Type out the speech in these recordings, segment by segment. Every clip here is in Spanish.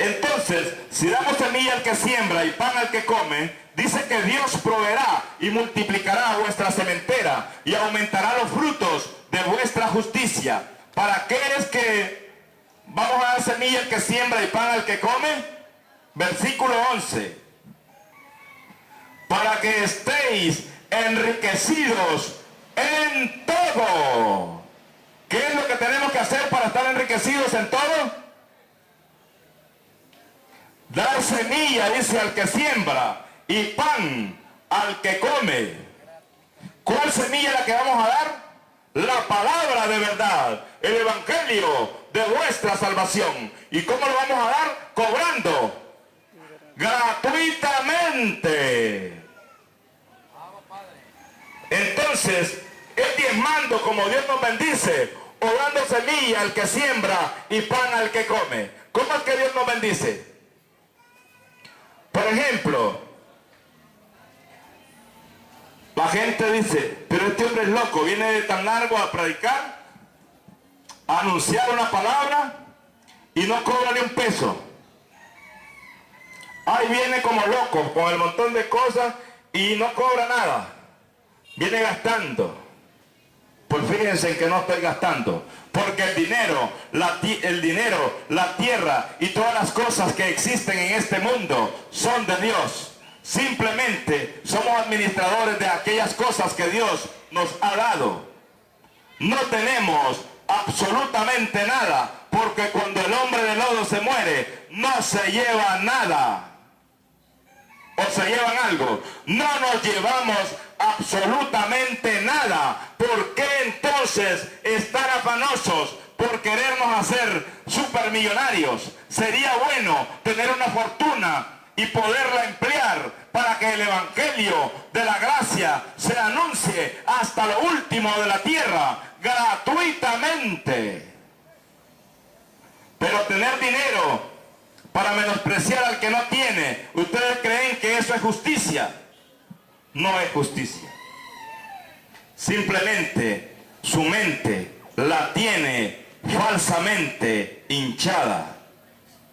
Entonces, si damos semilla al que siembra y pan al que come, dice que Dios proveerá y multiplicará vuestra sementera y aumentará los frutos de vuestra justicia. ¿Para qué es que vamos a dar semilla al que siembra y pan al que come? Versículo 11. Para que estéis enriquecidos en todo. ¿Qué es lo que tenemos que hacer para estar enriquecidos en todo? Dar semilla, dice, al que siembra, y pan al que come. ¿Cuál semilla es la que vamos a dar? La palabra de verdad, el evangelio de vuestra salvación. ¿Y cómo lo vamos a dar? Cobrando gratuitamente. Entonces, es diezmando como Dios nos bendice, o dando semilla al que siembra y pan al que come. ¿Cómo es que Dios nos bendice? Por ejemplo, la gente dice, pero este hombre es loco, viene de tan largo a predicar, a anunciar una palabra y no cobra ni un peso. Ahí viene como loco, con el montón de cosas y no cobra nada. Viene gastando. Pues fíjense en que no estoy gastando. Porque el dinero, la tierra y todas las cosas que existen en este mundo son de Dios. Simplemente somos administradores de aquellas cosas que Dios nos ha dado. No tenemos absolutamente nada, porque cuando el hombre de lodo se muere, no se lleva nada. ¿O se llevan algo? No nos llevamos absolutamente nada. ¿Por qué entonces estar afanosos por querernos hacer supermillonarios? Sería bueno tener una fortuna y poderla emplear para que el evangelio de la gracia se anuncie hasta lo último de la tierra gratuitamente. Pero tener dinero para menospreciar al que no tiene, ¿ustedes creen que eso es justicia? No es justicia. Simplemente su mente la tiene falsamente hinchada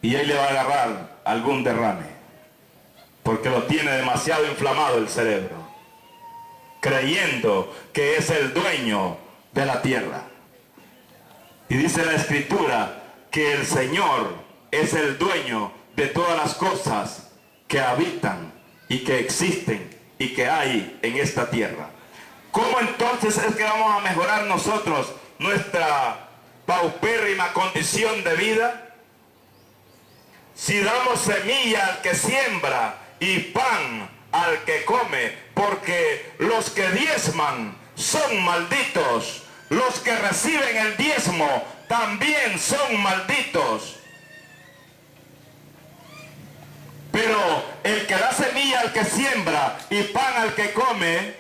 y ahí le va a agarrar algún derrame, porque lo tiene demasiado inflamado el cerebro, creyendo que es el dueño de la tierra. Y dice la Escritura que el Señor es el dueño de todas las cosas que habitan y que existen y que hay en esta tierra. ¿Cómo entonces es que vamos a mejorar nosotros nuestra paupérrima condición de vida? Si damos semilla al que siembra y pan al que come, porque los que diezman son malditos, los que reciben el diezmo también son malditos. Pero el que da semilla al que siembra y pan al que come,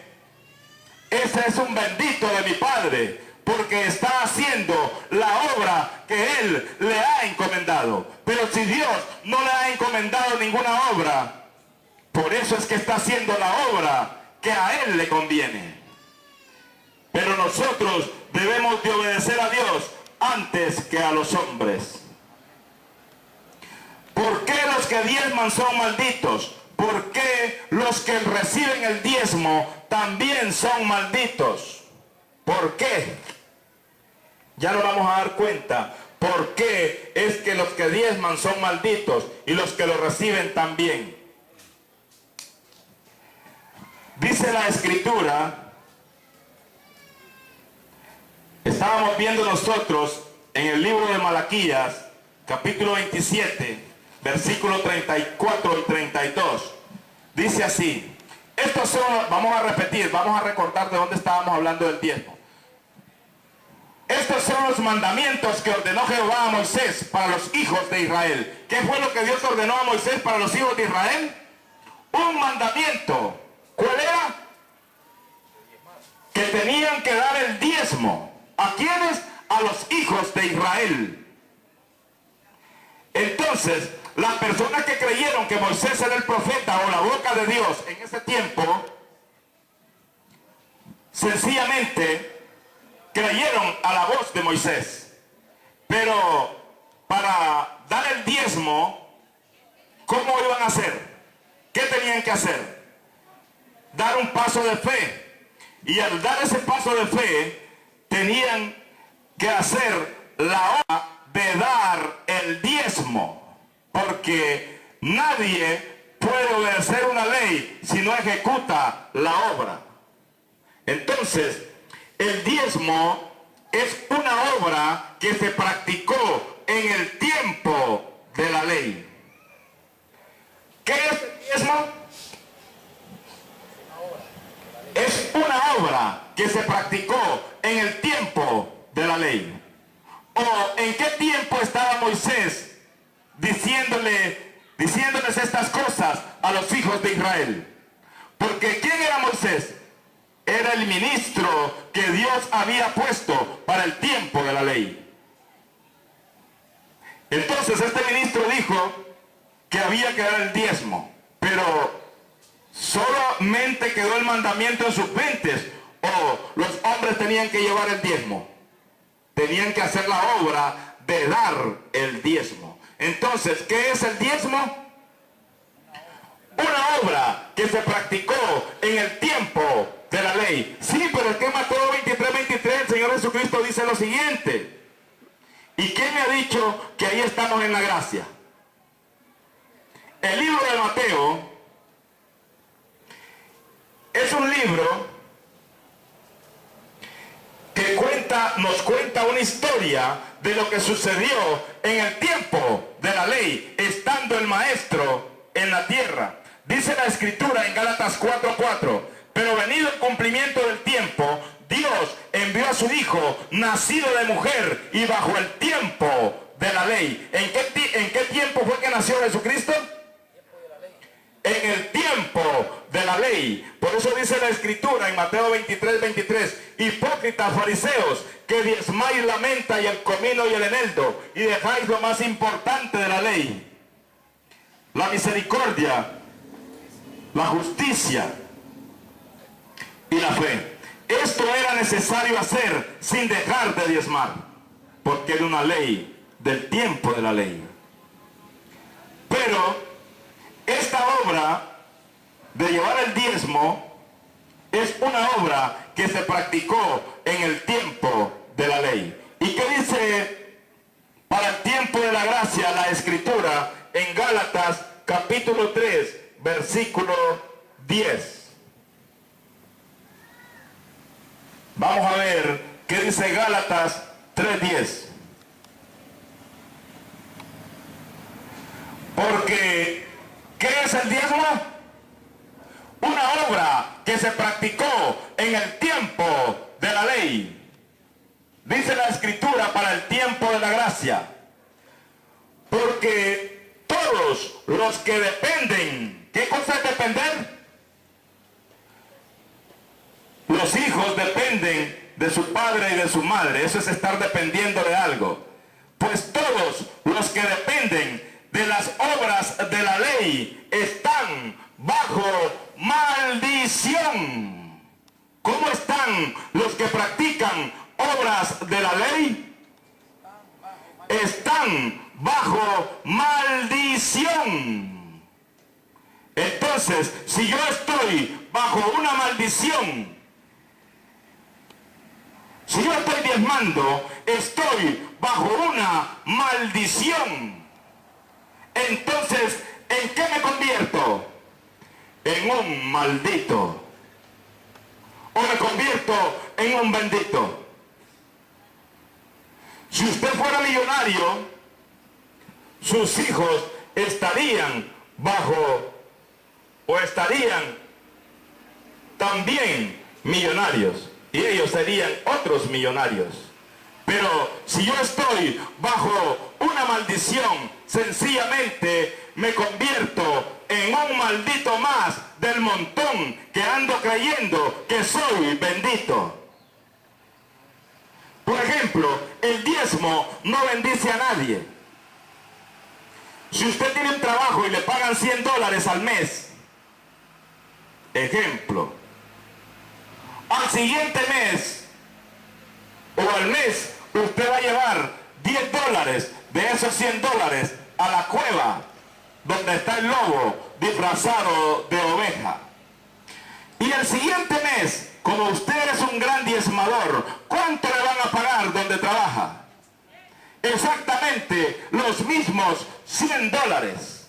ese es un bendito de mi Padre, porque está haciendo la obra que Él le ha encomendado. Pero si Dios no le ha encomendado ninguna obra, por eso es que está haciendo la obra que a Él le conviene. Pero nosotros debemos de obedecer a Dios antes que a los hombres. ¿Por qué los que diezman son malditos? ¿Por qué los que reciben el diezmo también son malditos? ¿Por qué? Ya nos vamos a dar cuenta. ¿Por qué es que los que diezman son malditos y los que lo reciben también? Dice la Escritura, estábamos viendo nosotros en el libro de Malaquías, capítulo 27, versículos 34 y 32. Dice así, estos son, vamos a repetir, vamos a recordar de dónde estábamos hablando del diezmo. Estos son los mandamientos que ordenó Jehová a Moisés para los hijos de Israel. ¿Qué fue lo que Dios ordenó a Moisés para los hijos de Israel? Un mandamiento. ¿Cuál era? Que tenían que dar el diezmo. ¿A quiénes? A los hijos de Israel. Entonces, las personas que creyeron que Moisés era el profeta o la boca de Dios en ese tiempo, sencillamente creyeron a la voz de Moisés. Pero para dar el diezmo ¿cómo iban a hacer? ¿Qué tenían que hacer? Dar un paso de fe. Y al dar ese paso de fe, tenían que hacer la obra de dar el diezmo. Porque nadie puede obedecer una ley si no ejecuta la obra. Entonces, el diezmo es una obra que se practicó en el tiempo de la ley. ¿Qué es el diezmo? Es una obra que se practicó en el tiempo de la ley. ¿O en qué tiempo estaba Moisés diciéndoles estas cosas a los hijos de Israel? Porque ¿quién era Moisés? Era el ministro que Dios había puesto para el tiempo de la ley. Entonces este ministro dijo que había que dar el diezmo, pero solamente quedó el mandamiento en sus mentes, o los hombres tenían que llevar el diezmo. Tenían que hacer la obra de dar el diezmo. Entonces, ¿qué es el diezmo? Una obra que se practicó en el tiempo de la ley. Sí, pero es que en Mateo 23:23 el Señor Jesucristo dice lo siguiente. ¿Y quién me ha dicho que ahí estamos en la gracia? El libro de Mateo es un libro que nos cuenta una historia de lo que sucedió en el tiempo de la ley, estando el maestro en la tierra. Dice la escritura en Gálatas 4:4, pero venido el cumplimiento del tiempo, Dios envió a su Hijo, nacido de mujer y bajo el tiempo de la ley. ¿En qué tiempo fue que nació Jesucristo? En el tiempo de la ley. Por eso dice la escritura en Mateo 23:23, hipócritas fariseos, que diezmáis la menta y el comino y el eneldo, y dejáis lo más importante de la ley, la misericordia, la justicia y la fe. Esto era necesario hacer sin dejar de diezmar, porque era una ley del tiempo de la ley. Pero esta obra de llevar el diezmo es una obra que se practicó en el tiempo de la ley. ¿Y qué dice para el tiempo de la gracia la escritura en Gálatas capítulo 3, versículo 10? Vamos a ver qué dice Gálatas 3:10. Porque ¿qué es el diezmo? Una obra que se practicó en el tiempo de la ley. Dice la escritura para el tiempo de la gracia. Porque todos los que dependen, ¿qué cosa es depender? Los hijos dependen de su padre y de su madre. Eso es estar dependiendo de algo. Pues todos los que dependen de las obras de la ley están bajo maldición. ¿Cómo están los que practican obras de la ley? Están bajo maldición. Entonces, si yo estoy bajo una maldición, si yo estoy diezmando, estoy bajo una maldición. Entonces, ¿en qué me convierto? En un maldito. ¿O me convierto en un bendito? Si usted fuera millonario, sus hijos estarían bajo, o estarían también millonarios, y ellos serían otros millonarios. Pero si yo estoy bajo una maldición, sencillamente me convierto en un maldito más del montón que ando creyendo que soy bendito. Por ejemplo, el diezmo no bendice a nadie. Si usted tiene un trabajo y le pagan $100 al mes, ejemplo, al siguiente mes o al mes usted va a llevar $10 de esos $100 a la cueva donde está el lobo disfrazado de oveja. Y el siguiente mes, como usted es un gran diezmador, ¿cuánto le van a pagar donde trabaja? Exactamente los mismos $100.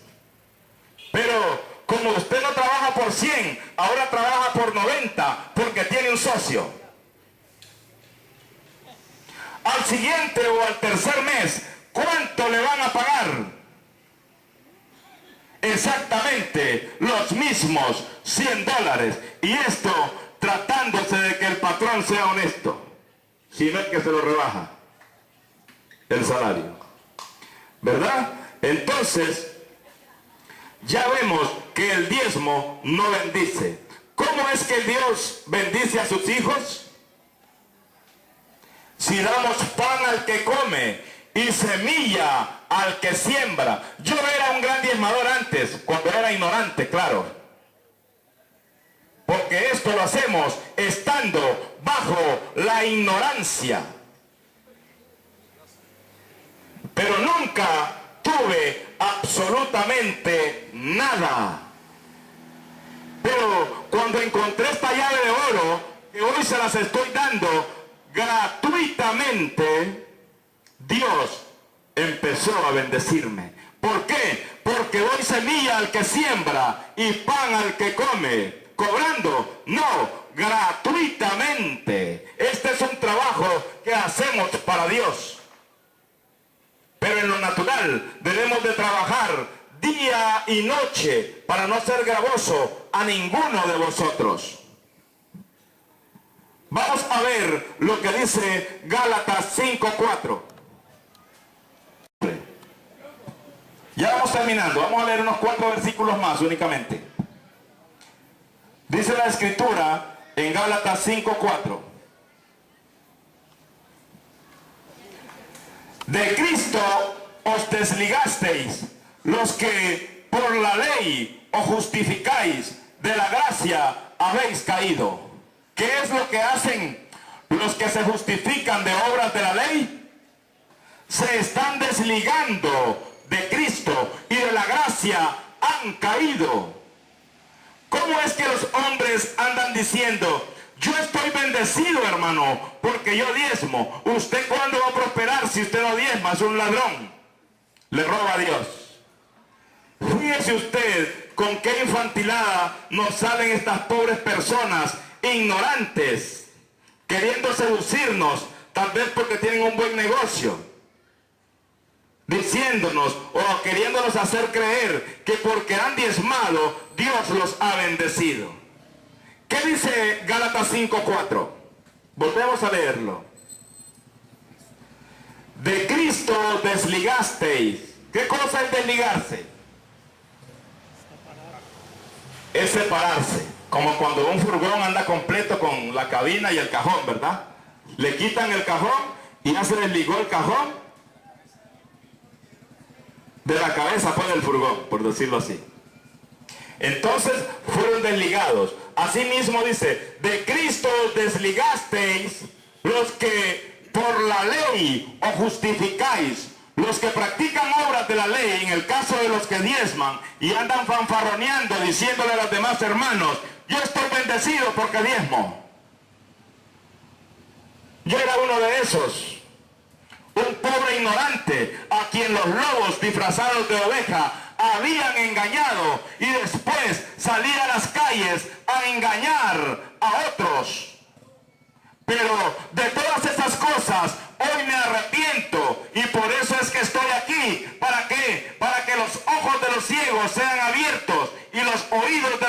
Pero como usted no trabaja por 100, ahora trabaja por 90 porque tiene un socio. Al siguiente o al tercer mes, ¿cuánto le van a pagar? Exactamente los mismos $100. Y esto tratándose de que el patrón sea honesto, si no es que se lo rebaja el salario, ¿verdad? Entonces ya vemos que el diezmo no bendice. ¿Cómo es que Dios bendice a sus hijos? Si damos pan al que come y semilla al que siembra. Yo era un gran diezmador antes, cuando era ignorante, claro. Porque esto lo hacemos estando bajo la ignorancia. Pero nunca tuve absolutamente nada. Pero cuando encontré esta llave de oro, que hoy se las estoy dando gratuitamente, Dios empezó a bendecirme. ¿Por qué? Porque doy semilla al que siembra y pan al que come. Cobrando, no, gratuitamente. Este es un trabajo que hacemos para Dios. Pero en lo natural debemos de trabajar día y noche para no ser gravoso a ninguno de vosotros. Vamos a ver lo que dice Gálatas 5:4. Ya vamos terminando, vamos a leer unos 4 versículos más únicamente. Dice la Escritura en Gálatas 5:4. De Cristo os desligasteis, los que por la ley os justificáis, de la gracia habéis caído. ¿Qué es lo que hacen los que se justifican de obras de la ley? Se están desligando de Cristo y de la gracia han caído. ¿Cómo es que los hombres andan diciendo: yo estoy bendecido, hermano, porque yo diezmo? ¿Usted cuándo va a prosperar si usted no diezma? Es un ladrón. Le roba a Dios. Fíjese usted con qué infantilada nos salen estas pobres personas ignorantes, queriendo seducirnos, tal vez porque tienen un buen negocio, diciéndonos o queriéndonos hacer creer que porque han diezmado, Dios los ha bendecido. ¿Qué dice Gálatas 5:4? Volvemos a leerlo. De Cristo desligasteis. ¿Qué cosa es desligarse? Es separarse. Como cuando un furgón anda completo con la cabina y el cajón, ¿verdad? Le quitan el cajón y ya se desligó el cajón de la cabeza, pues, del furgón, por decirlo así. Entonces fueron desligados. Asimismo dice: de Cristo desligasteis, los que por la ley os justificáis, los que practican obras de la ley, en el caso de los que diezman y andan fanfarroneando, diciéndole a los demás hermanos: yo estoy bendecido porque diezmo. Yo era uno de esos, un pobre ignorante a quien los lobos disfrazados de oveja habían engañado, y después salí a las calles a engañar a otros. Pero de todas esas cosas hoy me arrepiento, y por eso es que estoy aquí. ¿Para qué? Para que los ojos de los ciegos sean abiertos y los oídos de